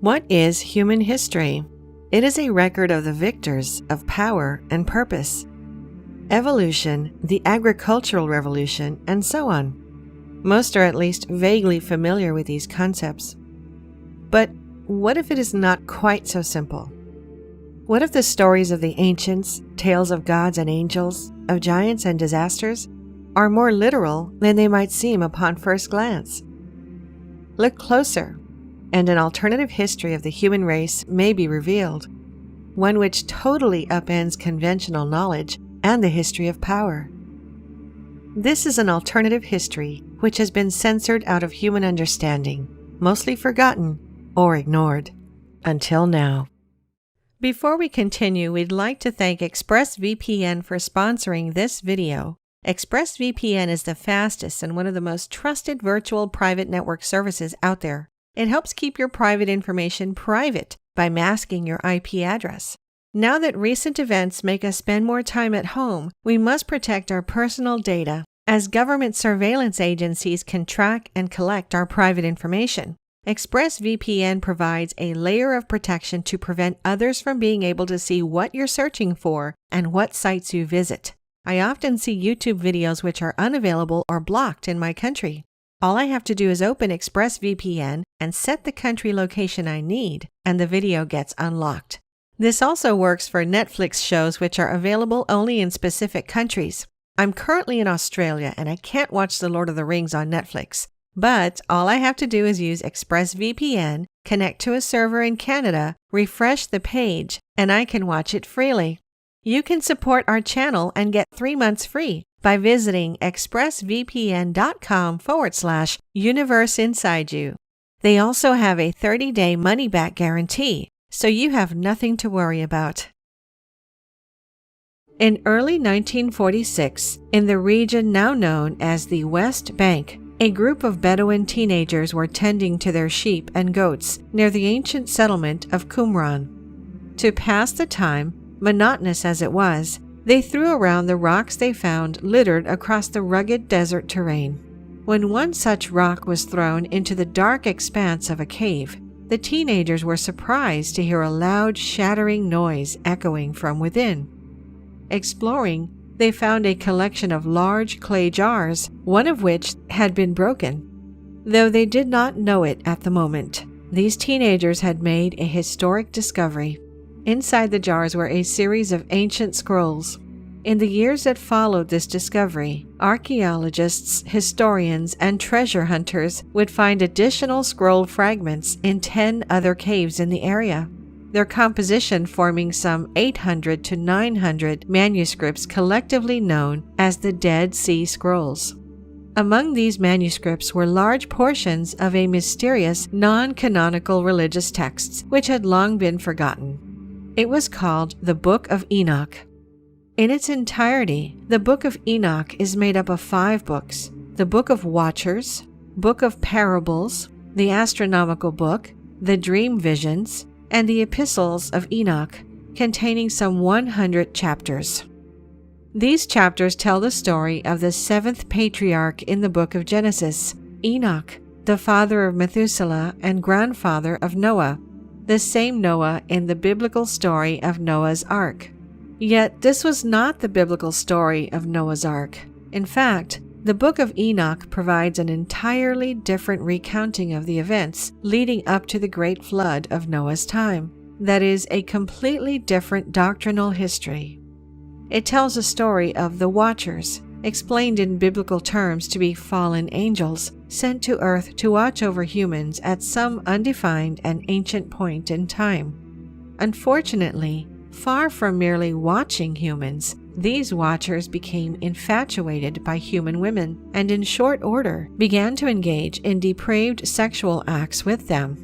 What is human history? It is a record of the victors of power and purpose, evolution, the agricultural revolution, and so on. Most are at least vaguely familiar with these concepts. But what if it is not quite so simple? What if the stories of the ancients, tales of gods and angels, of giants and disasters, are more literal than they might seem upon first glance? Look closer, and an alternative history of the human race may be revealed, one which totally upends conventional knowledge and the history of power. This is an alternative history which has been censored out of human understanding, mostly forgotten or ignored, until now. Before we continue, we'd like to thank ExpressVPN for sponsoring this video. ExpressVPN is the fastest and one of the most trusted virtual private network services out there. It helps keep your private information private by masking your IP address. Now that recent events make us spend more time at home, we must protect our personal data, as government surveillance agencies can track and collect our private information. ExpressVPN provides a layer of protection to prevent others from being able to see what you're searching for and what sites you visit. I often see YouTube videos which are unavailable or blocked in my country. All I have to do is open ExpressVPN and set the country location I need, and the video gets unlocked. This also works for Netflix shows which are available only in specific countries. I'm currently in Australia and I can't watch The Lord of the Rings on Netflix. But all I have to do is use ExpressVPN, connect to a server in Canada, refresh the page, and I can watch it freely. You can support our channel and get 3 months free by visiting expressvpn.com/universe inside you. They also have a 30-day money-back guarantee, so you have nothing to worry about. In early 1946, in the region now known as the West Bank, a group of Bedouin teenagers were tending to their sheep and goats near the ancient settlement of Qumran. To pass the time, monotonous as it was, they threw around the rocks they found littered across the rugged desert terrain. When one such rock was thrown into the dark expanse of a cave, the teenagers were surprised to hear a loud, shattering noise echoing from within. Exploring, they found a collection of large clay jars, one of which had been broken. Though they did not know it at the moment, these teenagers had made a historic discovery. Inside the jars were a series of ancient scrolls. In the years that followed this discovery, archaeologists, historians, and treasure hunters would find additional scroll fragments in 10 other caves in the area, their composition forming some 800 to 900 manuscripts collectively known as the Dead Sea Scrolls. Among these manuscripts were large portions of a mysterious, non-canonical religious text which had long been forgotten. It was called the Book of Enoch. In its entirety, the Book of Enoch is made up of 5 books: the Book of Watchers, Book of Parables, the Astronomical Book, the Dream Visions, and the Epistles of Enoch, containing some 100 chapters. These chapters tell the story of the 7th patriarch in the book of Genesis, Enoch, the father of Methuselah and grandfather of Noah, the same Noah in the biblical story of Noah's Ark. Yet this was not the biblical story of Noah's Ark. In fact, the Book of Enoch provides an entirely different recounting of the events leading up to the Great Flood of Noah's time. That is, a completely different doctrinal history. It tells a story of the Watchers, explained in biblical terms to be fallen angels, sent to earth to watch over humans at some undefined and ancient point in time. Unfortunately, far from merely watching humans, these watchers became infatuated by human women and in short order began to engage in depraved sexual acts with them.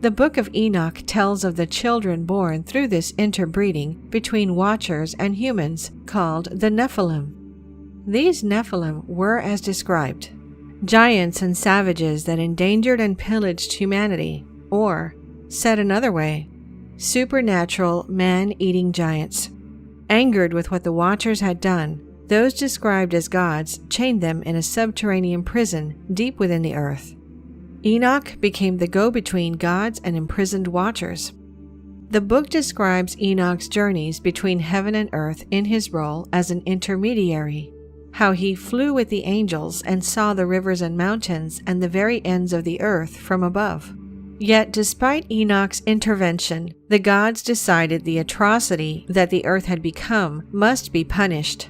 The Book of Enoch tells of the children born through this interbreeding between watchers and humans, called the Nephilim. These Nephilim were as described: giants and savages that endangered and pillaged humanity, or, said another way, supernatural man-eating giants. Angered with what the Watchers had done, those described as gods chained them in a subterranean prison deep within the earth. Enoch became the go-between gods and imprisoned watchers. The book describes Enoch's journeys between heaven and earth in his role as an intermediary, how he flew with the angels and saw the rivers and mountains and the very ends of the earth from above. Yet despite Enoch's intervention, the gods decided the atrocity that the earth had become must be punished.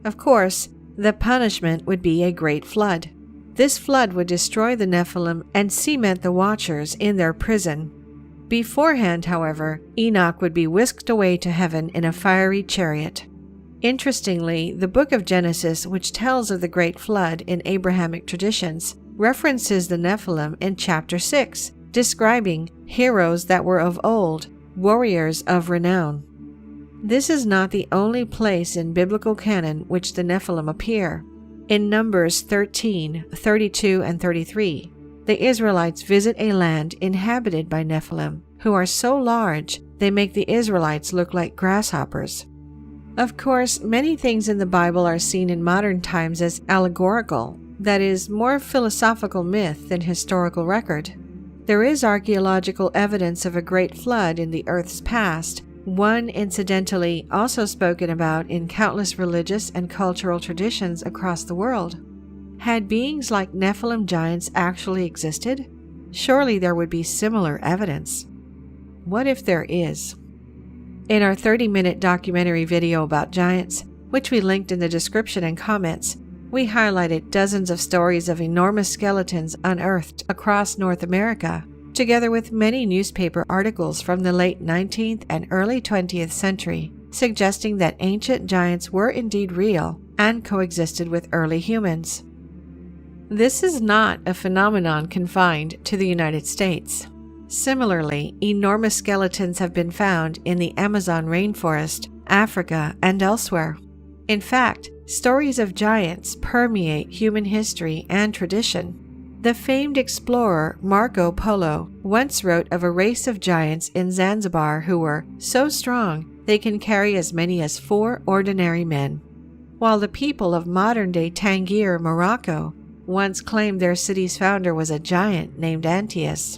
Of course, the punishment would be a great flood. This flood would destroy the Nephilim and cement the Watchers in their prison. Beforehand, however, Enoch would be whisked away to heaven in a fiery chariot. Interestingly, the book of Genesis, which tells of the great flood in Abrahamic traditions, references the Nephilim in chapter 6, describing heroes that were of old, warriors of renown. This is not the only place in biblical canon which the Nephilim appear. In Numbers 13, 32, and 33, the Israelites visit a land inhabited by Nephilim, who are so large they make the Israelites look like grasshoppers. Of course, many things in the Bible are seen in modern times as allegorical, that is, more philosophical myth than historical record. There is archaeological evidence of a great flood in the Earth's past, one incidentally also spoken about in countless religious and cultural traditions across the world. Had beings like Nephilim giants actually existed? Surely there would be similar evidence. What if there is? In our 30-minute documentary video about giants, which we linked in the description and comments, we highlighted dozens of stories of enormous skeletons unearthed across North America, together with many newspaper articles from the late 19th and early 20th century, suggesting that ancient giants were indeed real and coexisted with early humans. This is not a phenomenon confined to the United States. Similarly, enormous skeletons have been found in the Amazon rainforest, Africa, and elsewhere. In fact, stories of giants permeate human history and tradition. The famed explorer Marco Polo once wrote of a race of giants in Zanzibar who were so strong they can carry as many as 4 ordinary men, while the people of modern-day Tangier, Morocco, once claimed their city's founder was a giant named Antaeus.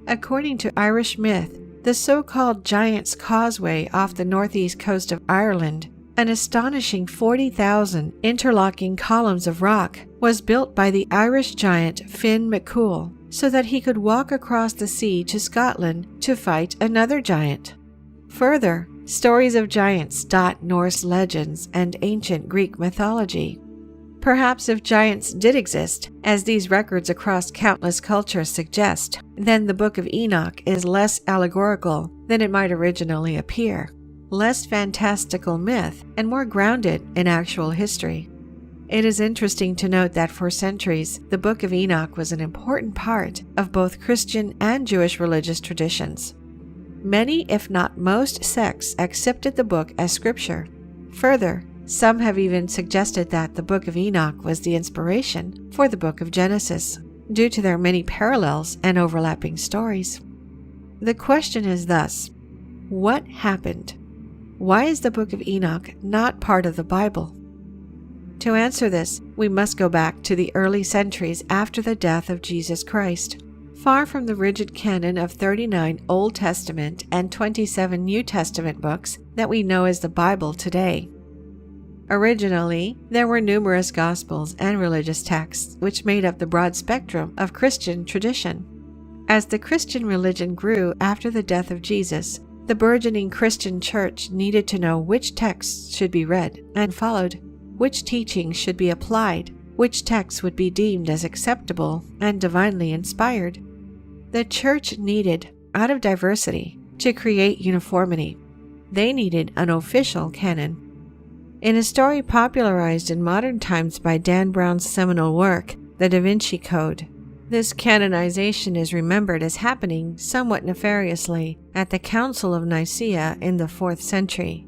According to Irish myth, the so-called Giant's Causeway off the northeast coast of Ireland, an astonishing 40,000 interlocking columns of rock, was built by the Irish giant Finn McCool so that he could walk across the sea to Scotland to fight another giant. Further, stories of giants dot Norse legends and ancient Greek mythology. Perhaps if giants did exist, as these records across countless cultures suggest, then the Book of Enoch is less allegorical than it might originally appear, less fantastical myth, and more grounded in actual history. It is interesting to note that for centuries, the Book of Enoch was an important part of both Christian and Jewish religious traditions. Many, if not most, sects accepted the book as scripture. Further, some have even suggested that the Book of Enoch was the inspiration for the Book of Genesis, due to their many parallels and overlapping stories. The question is thus, what happened? Why is the Book of Enoch not part of the Bible? To answer this, we must go back to the early centuries after the death of Jesus Christ. Far from the rigid canon of 39 Old Testament and 27 New Testament books that we know as the Bible today. Originally, there were numerous Gospels and religious texts which made up the broad spectrum of Christian tradition. As the Christian religion grew after the death of Jesus, the burgeoning Christian church needed to know which texts should be read and followed, which teachings should be applied, which texts would be deemed as acceptable and divinely inspired. The church needed, out of diversity, to create uniformity. They needed an official canon. In a story popularized in modern times by Dan Brown's seminal work, The Da Vinci Code, this canonization is remembered as happening somewhat nefariously at the Council of Nicaea in the 4th century.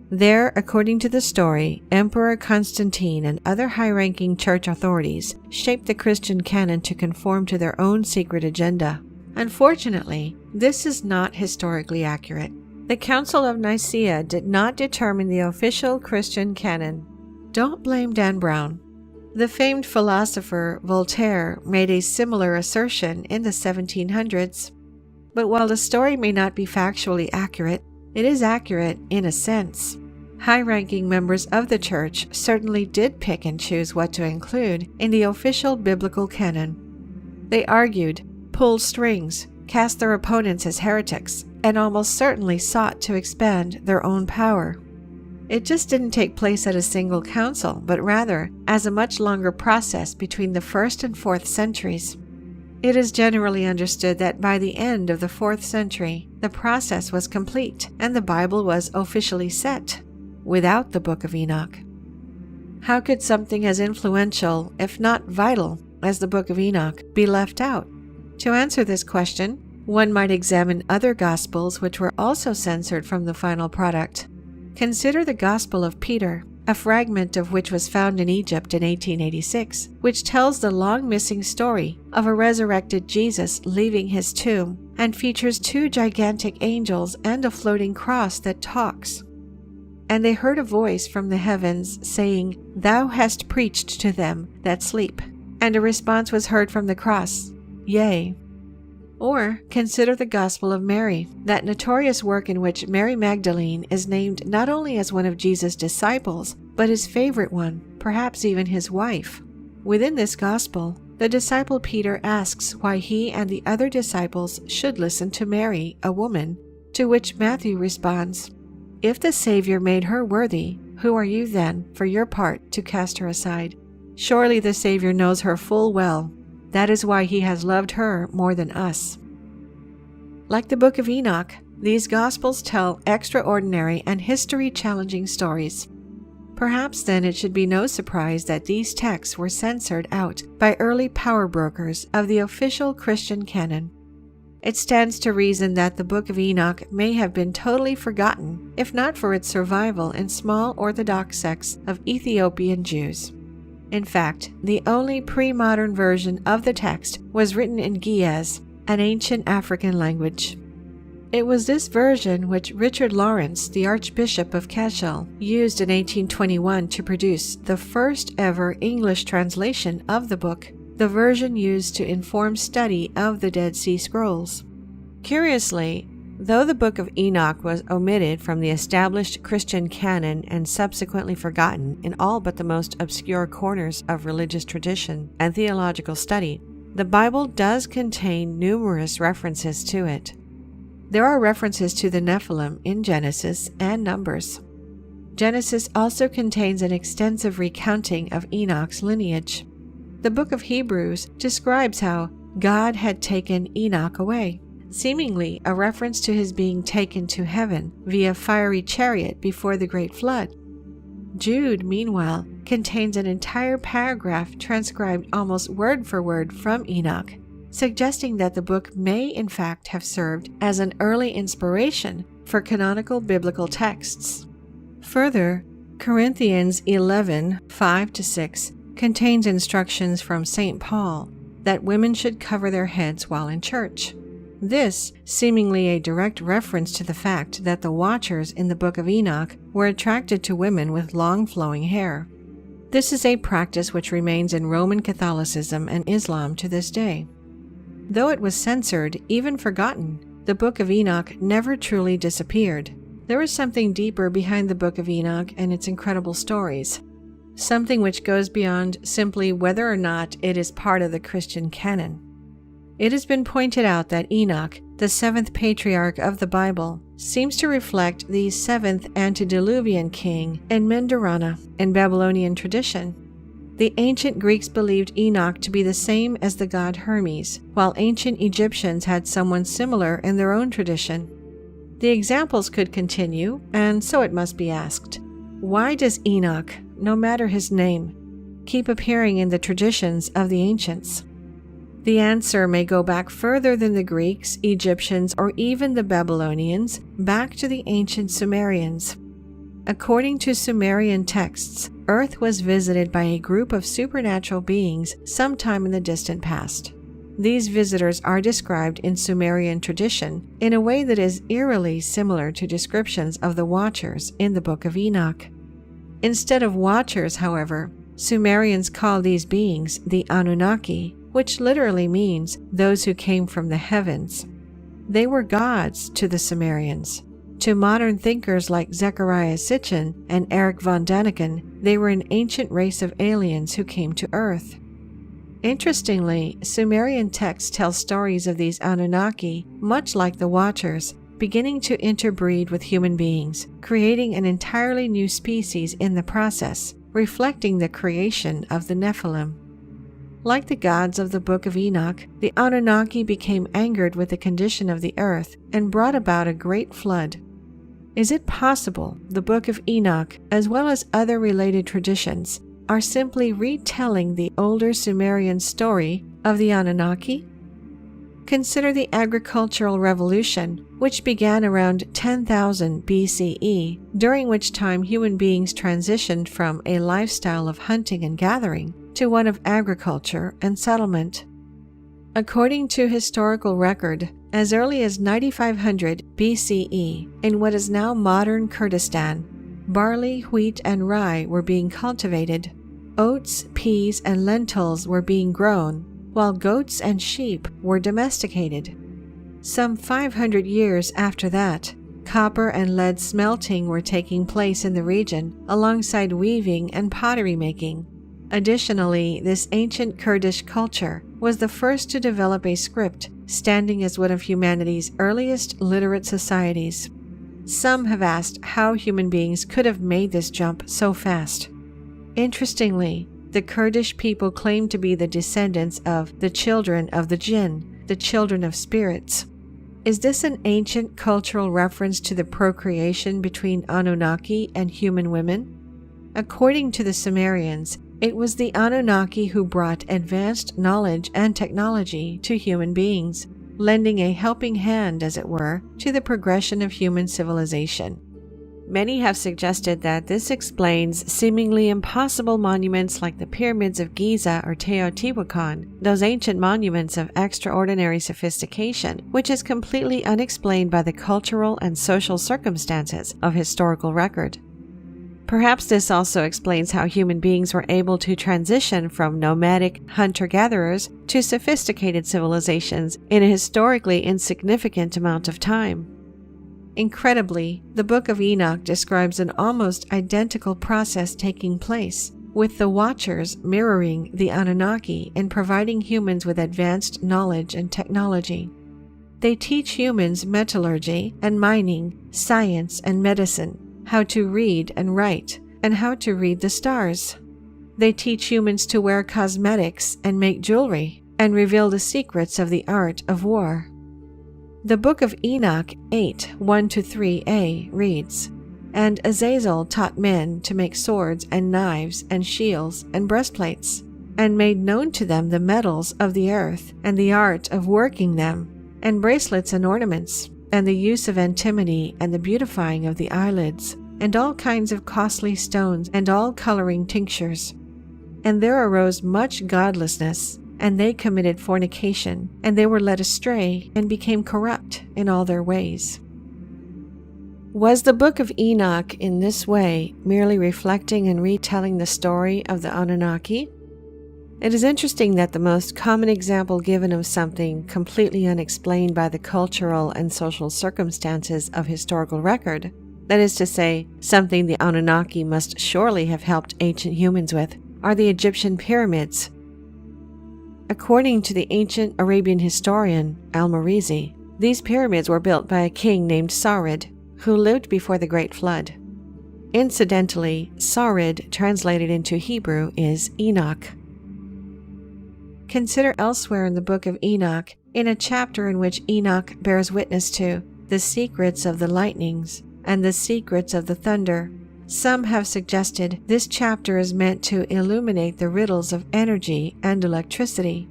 There, according to the story, Emperor Constantine and other high-ranking church authorities shaped the Christian canon to conform to their own secret agenda. Unfortunately, this is not historically accurate. The Council of Nicaea did not determine the official Christian canon. Don't blame Dan Brown. The famed philosopher Voltaire made a similar assertion in the 1700s. But while the story may not be factually accurate, it is accurate in a sense. High-ranking members of the church certainly did pick and choose what to include in the official biblical canon. They argued, pulled strings, cast their opponents as heretics, and almost certainly sought to expand their own power. It just didn't take place at a single council, but rather as a much longer process between the 1st and 4th centuries. It is generally understood that by the end of the 4th century, the process was complete and the Bible was officially set, without the Book of Enoch. How could something as influential, if not vital, as the Book of Enoch be left out? To answer this question, one might examine other Gospels which were also censored from the final product. Consider the Gospel of Peter, a fragment of which was found in Egypt in 1886, which tells the long-missing story of a resurrected Jesus leaving his tomb and features 2 gigantic angels and a floating cross that talks. And they heard a voice from the heavens saying, "Thou hast preached to them that sleep." And a response was heard from the cross, "Yea." Or consider the Gospel of Mary, that notorious work in which Mary Magdalene is named not only as one of Jesus' disciples, but his favorite one, perhaps even his wife. Within this Gospel, the disciple Peter asks why he and the other disciples should listen to Mary, a woman, to which Matthew responds, "If the Savior made her worthy, who are you then, for your part, to cast her aside? Surely the Savior knows her full well. That is why he has loved her more than us." Like the Book of Enoch, these Gospels tell extraordinary and history-challenging stories. Perhaps then it should be no surprise that these texts were censored out by early power brokers of the official Christian canon. It stands to reason that the Book of Enoch may have been totally forgotten, if not for its survival in small Orthodox sects of Ethiopian Jews. In fact, the only pre-modern version of the text was written in Ge'ez, an ancient African language. It was this version which Richard Lawrence, the Archbishop of Cashel, used in 1821 to produce the first ever English translation of the book, the version used to inform study of the Dead Sea Scrolls. Curiously, though the Book of Enoch was omitted from the established Christian canon and subsequently forgotten in all but the most obscure corners of religious tradition and theological study, the Bible does contain numerous references to it. There are references to the Nephilim in Genesis and Numbers. Genesis also contains an extensive recounting of Enoch's lineage. The book of Hebrews describes how God had taken Enoch away, seemingly a reference to his being taken to heaven via fiery chariot before the great flood. Jude, meanwhile, contains an entire paragraph transcribed almost word for word from Enoch, suggesting that the book may in fact have served as an early inspiration for canonical biblical texts. Further, Corinthians 11:5-6 contains instructions from St. Paul that women should cover their heads while in church. This seemingly a direct reference to the fact that the watchers in the Book of Enoch were attracted to women with long flowing hair. This is a practice which remains in Roman Catholicism and Islam to this day. Though it was censored, even forgotten, the Book of Enoch never truly disappeared. There is something deeper behind the Book of Enoch and its incredible stories. Something which goes beyond simply whether or not it is part of the Christian canon. It has been pointed out that Enoch, the 7th patriarch of the Bible, seems to reflect the 7th antediluvian king Enmedarana in Babylonian tradition. The ancient Greeks believed Enoch to be the same as the god Hermes, while ancient Egyptians had someone similar in their own tradition. The examples could continue, and so it must be asked, why does Enoch, no matter his name, keep appearing in the traditions of the ancients? The answer may go back further than the Greeks, Egyptians, or even the Babylonians, back to the ancient Sumerians. According to Sumerian texts, Earth was visited by a group of supernatural beings sometime in the distant past. These visitors are described in Sumerian tradition in a way that is eerily similar to descriptions of the Watchers in the Book of Enoch. Instead of Watchers, however, Sumerians call these beings the Anunnaki, which literally means those who came from the heavens. They were gods to the Sumerians. To modern thinkers like Zecharia Sitchin and Eric von Daniken, they were an ancient race of aliens who came to Earth. Interestingly, Sumerian texts tell stories of these Anunnaki, much like the Watchers, beginning to interbreed with human beings, creating an entirely new species in the process, reflecting the creation of the Nephilim. Like the gods of the Book of Enoch, the Anunnaki became angered with the condition of the earth and brought about a great flood. Is it possible the Book of Enoch, as well as other related traditions, are simply retelling the older Sumerian story of the Anunnaki? Consider the agricultural revolution, which began around 10,000 BCE, during which time human beings transitioned from a lifestyle of hunting and gathering to one of agriculture and settlement. According to historical record, as early as 9500 BCE, in what is now modern Kurdistan, barley, wheat, and rye were being cultivated. Oats, peas, and lentils were being grown, while goats and sheep were domesticated. Some 500 years after that, copper and lead smelting were taking place in the region, alongside weaving and pottery making. Additionally, this ancient Kurdish culture was the first to develop a script, standing as one of humanity's earliest literate societies. Some have asked how human beings could have made this jump so fast. Interestingly, the Kurdish people claim to be the descendants of the children of the jinn, the children of spirits. Is this an ancient cultural reference to the procreation between Anunnaki and human women? According to the Sumerians, it was the Anunnaki who brought advanced knowledge and technology to human beings, lending a helping hand, as it were, to the progression of human civilization. Many have suggested that this explains seemingly impossible monuments like the pyramids of Giza or Teotihuacan, those ancient monuments of extraordinary sophistication, which is completely unexplained by the cultural and social circumstances of historical record. Perhaps this also explains how human beings were able to transition from nomadic hunter-gatherers to sophisticated civilizations in a historically insignificant amount of time. Incredibly, the Book of Enoch describes an almost identical process taking place, with the Watchers mirroring the Anunnaki in providing humans with advanced knowledge and technology. They teach humans metallurgy and mining, science and medicine, how to read and write, and how to read the stars. They teach humans to wear cosmetics and make jewelry, and reveal the secrets of the art of war. The Book of Enoch 8:1-3a reads, "And Azazel taught men to make swords and knives and shields and breastplates, and made known to them the metals of the earth and the art of working them, and bracelets and ornaments, and the use of antimony and the beautifying of the eyelids, and all kinds of costly stones and all coloring tinctures. And there arose much godlessness, and they committed fornication, and they were led astray and became corrupt in all their ways." Was the Book of Enoch in this way merely reflecting and retelling the story of the Anunnaki? It is interesting that the most common example given of something completely unexplained by the cultural and social circumstances of historical record, that is to say, something the Anunnaki must surely have helped ancient humans with, are the Egyptian pyramids. According to the ancient Arabian historian Al-Marizi, these pyramids were built by a king named Sarid, who lived before the Great Flood. Incidentally, Sarid, translated into Hebrew, is Enoch. Consider elsewhere in the Book of Enoch, in a chapter in which Enoch bears witness to the secrets of the lightnings and the secrets of the thunder. Some have suggested this chapter is meant to illuminate the riddles of energy and electricity.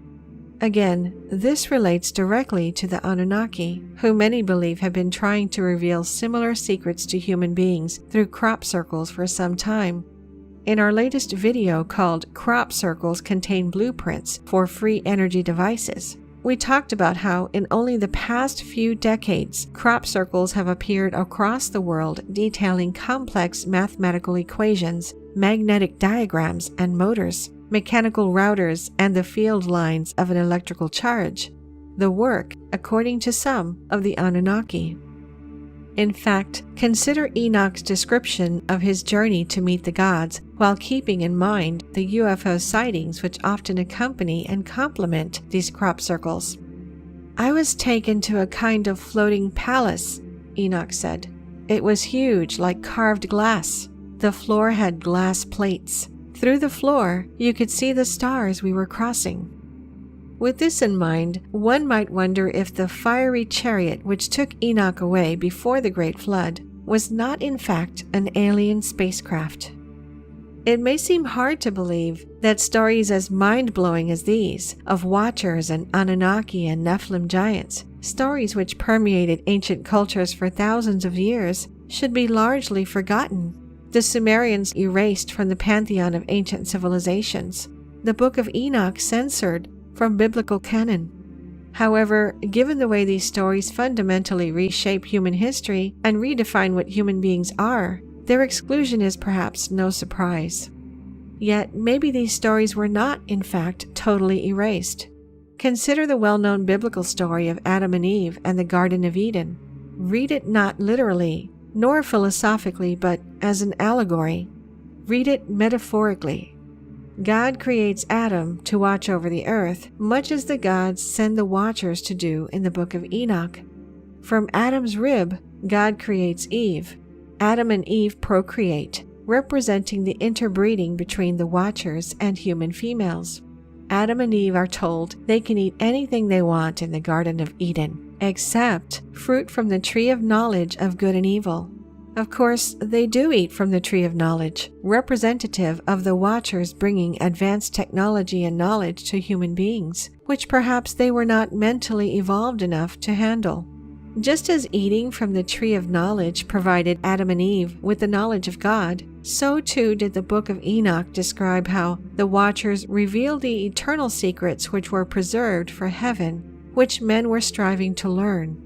Again, this relates directly to the Anunnaki, who many believe have been trying to reveal similar secrets to human beings through crop circles for some time. In our latest video called "Crop Circles Contain Blueprints for Free Energy Devices," we talked about how in only the past few decades, crop circles have appeared across the world detailing complex mathematical equations magnetic diagrams and motors, mechanical routers, and the field lines of an electrical charge, the work, according to some, of the Anunnaki. In fact, consider Enoch's description of his journey to meet the gods while keeping in mind the UFO sightings which often accompany and complement these crop circles. "I was taken to a kind of floating palace," Enoch said. "It was huge, like carved glass. The floor had glass plates. Through the floor, you could see the stars we were crossing." With this in mind, one might wonder if the fiery chariot which took Enoch away before the Great Flood was not in fact an alien spacecraft. It may seem hard to believe that stories as mind-blowing as these, of Watchers and Anunnaki and Nephilim giants, stories which permeated ancient cultures for thousands of years, should be largely forgotten. The Sumerians erased from the pantheon of ancient civilizations, the Book of Enoch censored from biblical canon. However, given the way these stories fundamentally reshape human history and redefine what human beings are, their exclusion is perhaps no surprise. Yet, maybe these stories were not, in fact, totally erased. Consider the well-known biblical story of Adam and Eve and the Garden of Eden. Read it not literally, nor philosophically, but as an allegory. Read it metaphorically. God creates Adam to watch over the earth, much as the gods send the watchers to do in the Book of Enoch. From Adam's rib, God creates Eve. Adam and Eve procreate, representing the interbreeding between the watchers and human females. Adam and Eve are told they can eat anything they want in the Garden of Eden, except fruit from the tree of knowledge of good and evil. Of course, they do eat from the tree of knowledge, representative of the watchers bringing advanced technology and knowledge to human beings, which perhaps they were not mentally evolved enough to handle. Just as eating from the tree of knowledge provided Adam and Eve with the knowledge of God, so too did the Book of Enoch describe how the watchers revealed the eternal secrets which were preserved for heaven, which men were striving to learn.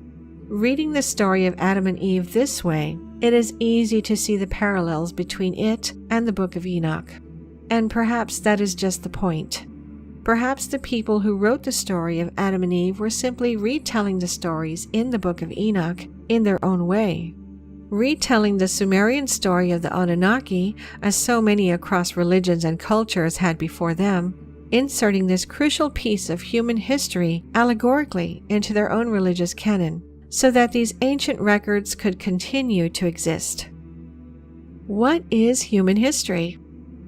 Reading the story of Adam and Eve this way, it is easy to see the parallels between it and the Book of Enoch. And perhaps that is just the point. Perhaps the people who wrote the story of Adam and Eve were simply retelling the stories in the Book of Enoch in their own way. Retelling the Sumerian story of the Anunnaki, as so many across religions and cultures had before them, inserting this crucial piece of human history allegorically into their own religious canon, so that these ancient records could continue to exist. What is human history?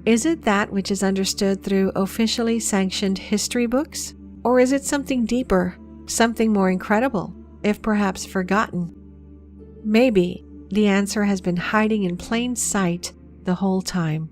Is it that which is understood through officially sanctioned history books? Or is it something deeper, something more incredible, if perhaps forgotten? Maybe the answer has been hiding in plain sight the whole time.